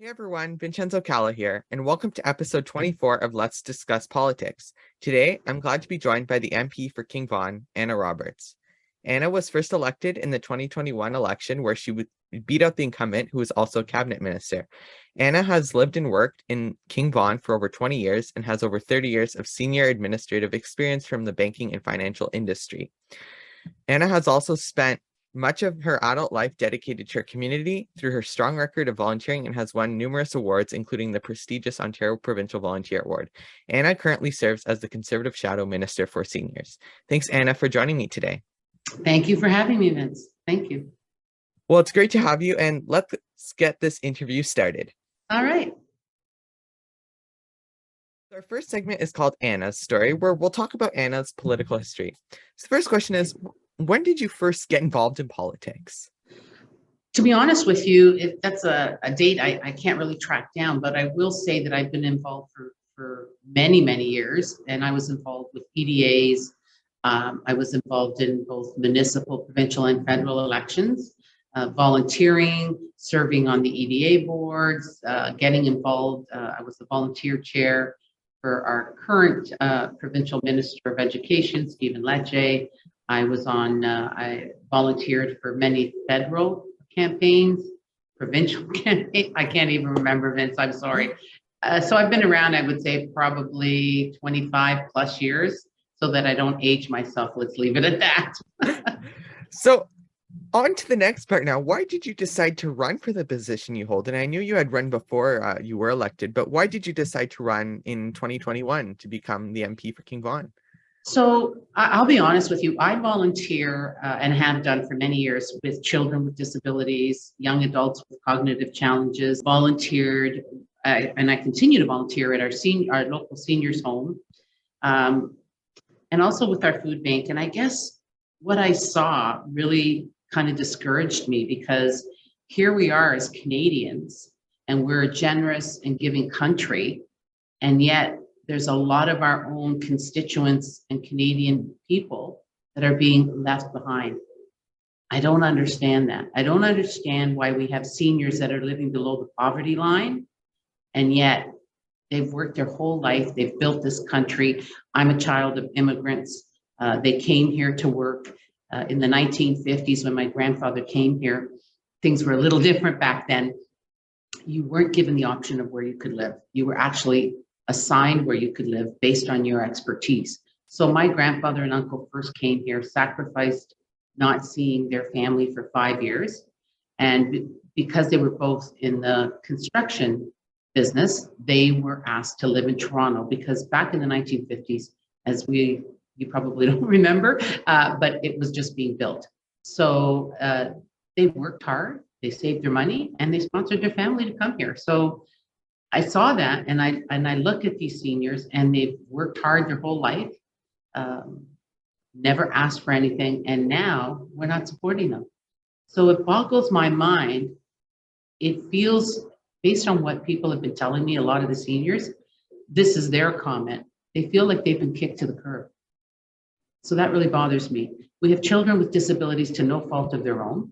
Hey everyone, Vincenzo Calla here, and welcome to episode 24 of Let's Discuss Politics. Today, I'm glad to be joined by the MP for King Vaughan, Anna Roberts. Anna was first elected in the 2021 election where she would beat out the incumbent, who was also a cabinet minister. Anna has lived and worked in King Vaughan for over 20 years and has over 30 years of senior administrative experience from the banking and financial industry. Anna has also spent much of her adult life dedicated to her community through her strong record of volunteering and has won numerous awards, including the prestigious Ontario Provincial Volunteer Award. Anna currently serves as the Conservative Shadow Minister for Seniors. Thanks, Anna, for joining me today. Thank you for having me, Vince. Thank you. Well, it's great to have you, and let's get this interview started. All right. Our first segment is called Anna's Story, where we'll talk about Anna's political history. So the first question is, when did you first get involved in politics? To be honest with you, that's a date I can't really track down, but I will say that I've been involved for many, many years, and I was involved with PDAs. I was involved in both municipal, provincial, and federal elections, volunteering, serving on the EDA boards, getting involved. I was the volunteer chair for our current provincial minister of education, Stephen Lecce. I volunteered for many federal campaigns, provincial campaigns. I can't even remember, Vince, I'm sorry. So I've been around, I would say, probably 25 plus years, so that I don't age myself. Let's leave it at that. So on to the next part now. Why did you decide to run for the position you hold? And I knew you had run before you were elected, but why did you decide to run in 2021 to become the MP for King Vaughan? So I'll be honest with you. I volunteer and have done for many years with children with disabilities, young adults with cognitive challenges, volunteered, and I continue to volunteer at our local seniors home, and also with our food bank. And I guess what I saw really kind of discouraged me, because here we are as Canadians, and we're a generous and giving country, and yet there's a lot of our own constituents and Canadian people that are being left behind. I don't understand that. I don't understand why we have seniors that are living below the poverty line, and yet they've worked their whole life. They've built this country. I'm a child of immigrants. They came here to work in the 1950s when my grandfather came here. Things were a little different back then. You weren't given the option of where you could live. You were actually assigned where you could live based on your expertise. So my grandfather and uncle first came here, sacrificed not seeing their family for 5 years. And because they were both in the construction business, they were asked to live in Toronto, because back in the 1950s, as you probably don't remember, but it was just being built. So they worked hard, they saved their money, and they sponsored their family to come here. So I saw that, and I look at these seniors, and they've worked hard their whole life, never asked for anything, and now we're not supporting them. So it boggles my mind. It feels, based on what people have been telling me, a lot of the seniors, this is their comment. They feel like they've been kicked to the curb. So that really bothers me. We have children with disabilities to no fault of their own.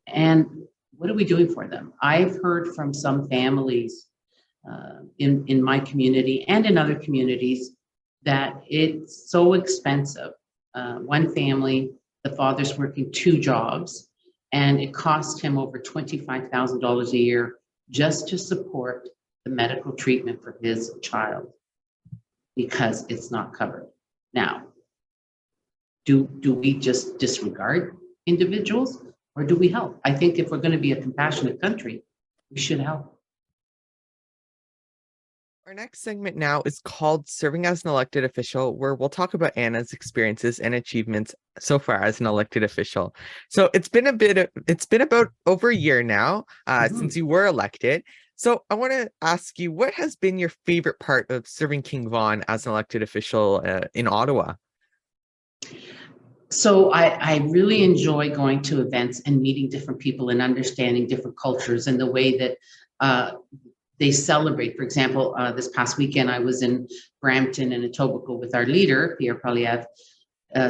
And what are we doing for them? I've heard from some families in my community and in other communities that it's so expensive. One family, the father's working 2 jobs, and it cost him over $25,000 a year just to support the medical treatment for his child, because it's not covered. Now, do we just disregard individuals, or do we help? I think if we're going to be a compassionate country, we should help. Our next segment now is called Serving as an Elected Official, where we'll talk about Anna's experiences and achievements so far as an elected official. So it's been about over a year now since you were elected. So I want to ask you, what has been your favorite part of serving King Vaughan as an elected official in Ottawa? So I really enjoy going to events and meeting different people and understanding different cultures and the way that they celebrate. For example, this past weekend, I was in Brampton and Etobicoke with our leader, Pierre Poliev,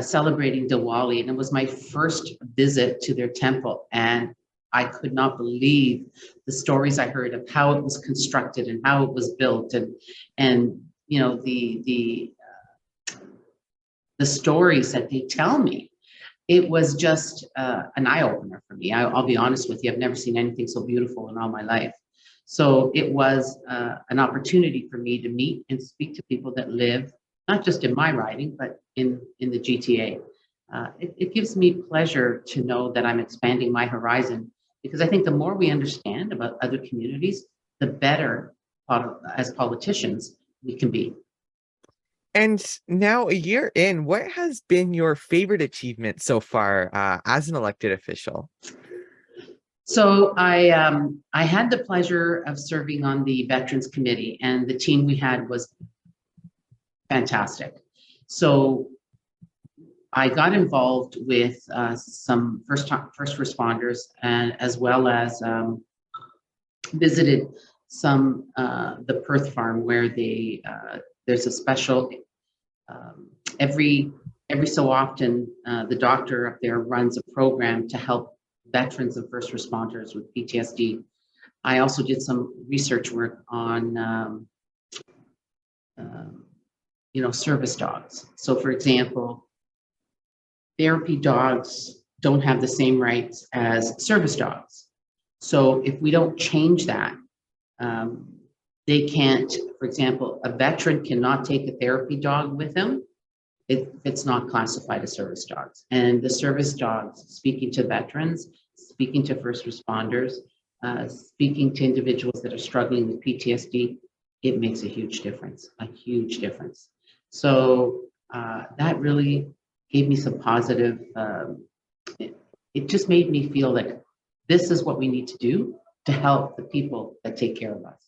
celebrating Diwali. And it was my first visit to their temple. And I could not believe the stories I heard of how it was constructed and how it was built, and you know the stories that they tell me. It was just an eye opener for me. I'll be honest with you, I've never seen anything so beautiful in all my life. So it was an opportunity for me to meet and speak to people that live not just in my riding, but in the GTA. It gives me pleasure to know that I'm expanding my horizon, because I think the more we understand about other communities, the better as politicians we can be. And now, a year in, what has been your favorite achievement so far as an elected official? So I had the pleasure of serving on the Veterans Committee, and the team we had was fantastic. So I got involved with some first responders, and as well as visited some the Perth farm, where they there's a special every so often the doctor up there runs a program to help veterans and first responders with PTSD. I also did some research work on service dogs. So for example, therapy dogs don't have the same rights as service dogs. So if we don't change that, they can't, for example, a veteran cannot take a therapy dog with him if it's not classified as service dogs. And the service dogs, speaking to veterans, speaking to first responders, speaking to individuals that are struggling with PTSD, it makes a huge difference, a huge difference. So that really gave me some positive, it just made me feel like this is what we need to do to help the people that take care of us.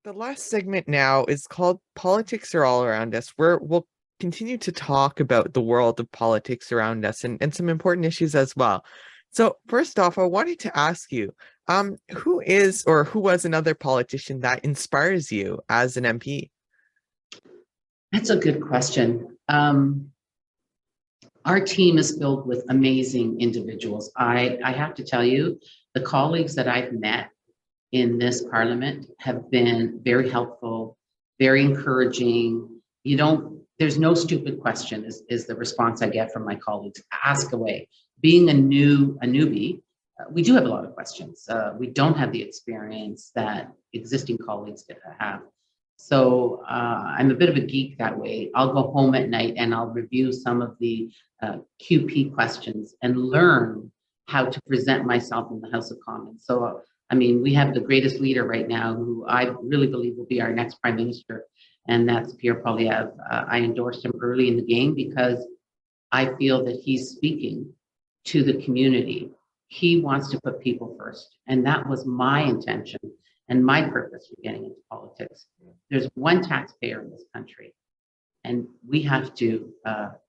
The last segment now is called Politics Are All Around Us, where we'll continue to talk about the world of politics around us and some important issues as well. So first off, I wanted to ask you, who is or who was another politician that inspires you as an MP? That's a good question. Our team is filled with amazing individuals. I have to tell you, the colleagues that I've met in this parliament have been very helpful, very encouraging. There's no stupid question is the response I get from my colleagues. Ask away. Being a newbie, we do have a lot of questions. We don't have the experience that existing colleagues have. So I'm a bit of a geek that way. I'll go home at night and I'll review some of the QP questions and learn how to present myself in the House of Commons. So I mean, we have the greatest leader right now, who I really believe will be our next prime minister, and that's Pierre Poilievre. I endorsed him early in the game because I feel that he's speaking to the community. He wants to put people first, and that was my intention and my purpose for getting into politics. There's one taxpayer in this country, and we have to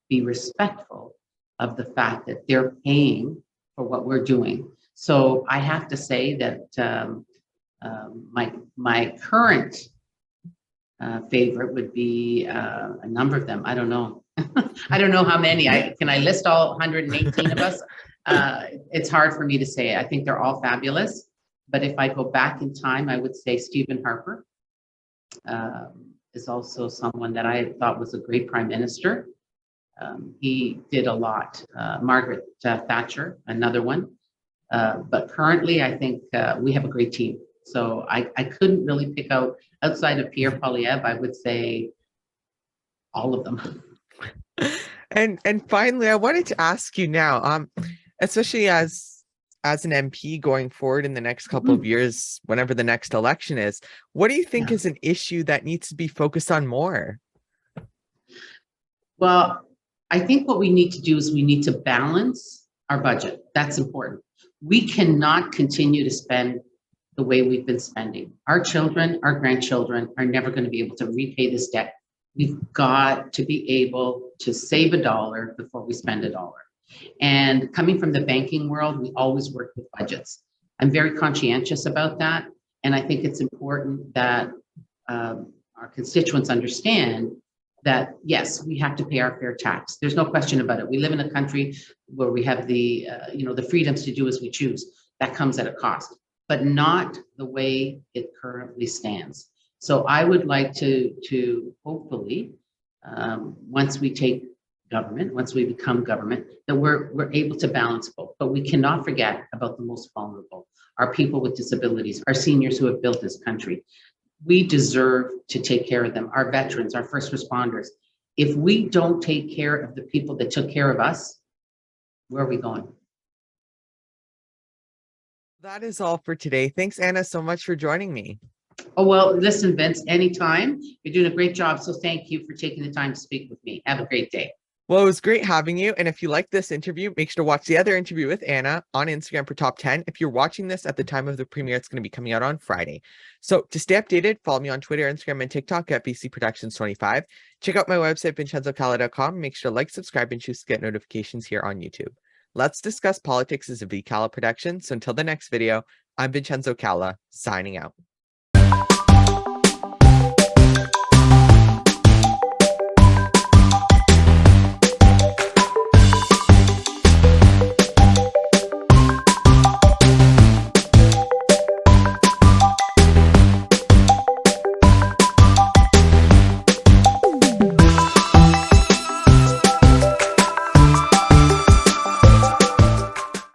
be respectful of the fact that they're paying for what we're doing. So I have to say that my current favorite would be a number of them. I don't know. I don't know how many. Can I list all 118 of us? It's hard for me to say. I think they're all fabulous. But if I go back in time, I would say Stephen Harper is also someone that I thought was a great prime minister. He did a lot. Margaret Thatcher, another one. But currently, I think we have a great team. So I couldn't really pick out, outside of Pierre Poilievre, I would say all of them. And finally, I wanted to ask you now, especially as an MP going forward in the next couple of years, whenever the next election is, what do you think is an issue that needs to be focused on more? Well, I think what we need to do is we need to balance our budget. That's important. We cannot continue to spend the way we've been spending. Our children, our grandchildren are never going to be able to repay this debt. We've got to be able to save $1 before we spend $1. And coming from the banking world, we always work with budgets. I'm very conscientious about that. And I think it's important that our constituents understand that yes, we have to pay our fair tax. There's no question about it. We live in a country where we have the freedoms to do as we choose. That comes at a cost, but not the way it currently stands. So I would like to hopefully, once we take government, once we become government, that we're able to balance both. But we cannot forget about the most vulnerable, our people with disabilities, our seniors who have built this country. We deserve to take care of them, our veterans, our first responders. If we don't take care of the people that took care of us, where are we going? That is all for today. Thanks, Anna, so much for joining me. Oh, well, listen, Vince, anytime. You're doing a great job. So thank you for taking the time to speak with me. Have a great day. Well, it was great having you. And if you like this interview, make sure to watch the other interview with Anna on Instagram for top 10. If you're watching this at the time of the premiere, it's going to be coming out on Friday. So to stay updated, follow me on Twitter, Instagram, and TikTok at VC Productions 25. Check out my website, VincenzoCalla.com. Make sure to like, subscribe, and choose to get notifications here on YouTube. Let's Discuss Politics is a VCalla production. So until the next video, I'm Vincenzo Calla, signing out.